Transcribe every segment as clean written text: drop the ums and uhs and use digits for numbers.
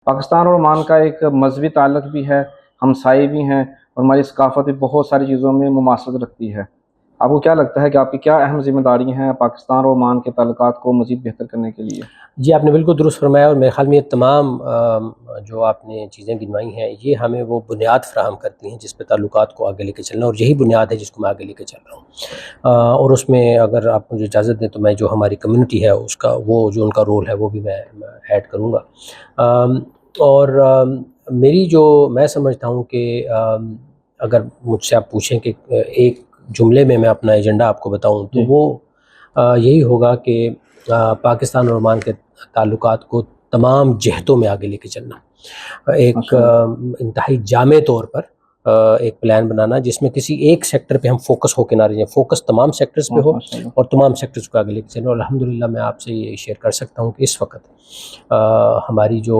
पाकिस्तान और ओमान का एक मज़हबी ताल्लुक़ भी है, हमसाये भी हैं और हमारी सकाफ़त भी बहुत सारी चीज़ों में मुमासलत रखती है। आपको क्या लगता है कि आपकी क्या अहम ज़िम्मेदारी हैं पाकिस्तान और ओमान के ताल्लुकात को मज़ीद बेहतर करने के लिए? जी, आपने बिल्कुल दुरुस्त फ़रमाया और मेरे ख़्याल में ये तमाम जो आपने चीज़ें गिनवाई हैं, ये हमें वो बुनियाद फ़राहम करती हैं जिस पे ताल्लुकात को आगे लेके चलना, और यही बुनियाद है जिसको मैं आगे लेके चल रहा हूँ। और उसमें अगर आप मुझे इजाज़त दें तो मैं जो हमारी कम्युनिटी है उसका वो जो उनका रोल है वो भी मैं ऐड करूँगा। और मेरी जो मैं समझता हूँ कि अगर मुझसे आप पूछें कि एक जुमले में मैं अपना एजेंडा आपको बताऊँ तो वो यही होगा कि पाकिस्तान और ओमान के ताल्लुकात को तमाम जिहतों में आगे लेके चलना। एक इंतहाई जामे तौर पर एक प्लान बनाना जिसमें किसी एक सेक्टर पे हम फ़ोकस होके ना रहें, फ़ोकस तमाम सेक्टर्स पे हो और तमाम सेक्टर्स को आगे लेके चलें। और अल्हम्दुलिल्लाह मैं आपसे ये शेयर कर सकता हूँ कि इस वक़्त हमारी जो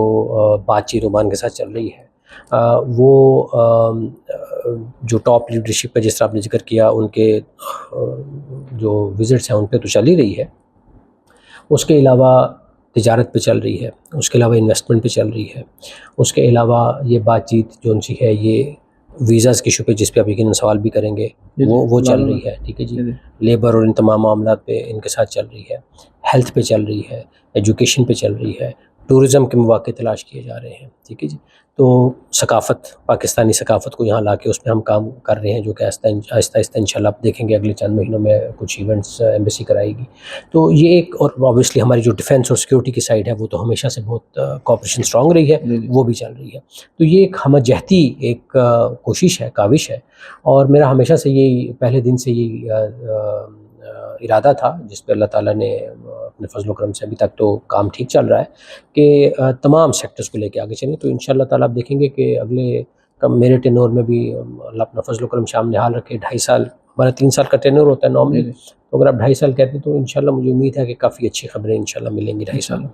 बातचीत ओमान के साथ चल रही है वो जो टॉप लीडरशिप है जिस तरह आपने ज़िक्र किया उनके जो विज़िट्स हैं उन पे तो चल ही रही है। उसके अलावा तिजारत पे चल रही है, उसके अलावा इन्वेस्टमेंट पे चल रही है, उसके अलावा ये बातचीत जो-सी है ये वीज़ाज़ के इशू पे जिस पे आप यकीनन सवाल भी करेंगे वो चल रही है, ठीक है जी। लेबर और इन तमाम मामलात पे इनके साथ चल रही है, हेल्थ पे चल रही है, एजुकेशन पे चल रही है, टूरिज़्म के मौके तलाश किए जा रहे हैं, ठीक है जी। तो सकाफ़त, पाकिस्तानी सकाफ़त को यहाँ लाके उसमें हम काम कर रहे हैं जो कि आहिस्ता-आहिस्ता इंशाल्लाह आप देखेंगे अगले चंद महीनों में कुछ इवेंट्स एम्बेसी कराएगी। तो ये एक, और ऑब्वियसली हमारी जो डिफेंस और सिक्योरिटी की साइड है वो तो हमेशा से बहुत कोऑपरेशन स्ट्रॉन्ग रही है, वो भी चल रही है। तो ये एक हमजहती एक कोशिश है, काविश है, और मेरा हमेशा से यही पहले दिन से यही इरादा था जिस पे अल्लाह ताला ने अपने फज़ल करम से अभी तक तो काम ठीक चल रहा है कि तमाम सेक्टर्स को लेके आगे चलें। तो इंशाल्लाह ताला आप देखेंगे कि अगले मेरे टेन्योर में भी अल्लाह अपना फज़ल करम सामने हाल रखे, 2.5 साल, हमारा 3 साल का टेन्योर होता है नॉर्मली, तो अगर आप 2.5 साल कहते हैं तो इंशाल्लाह मुझे उम्मीद है कि काफ़ी अच्छी खबरें इंशाल्लाह मिलेंगी 2.5 साल में।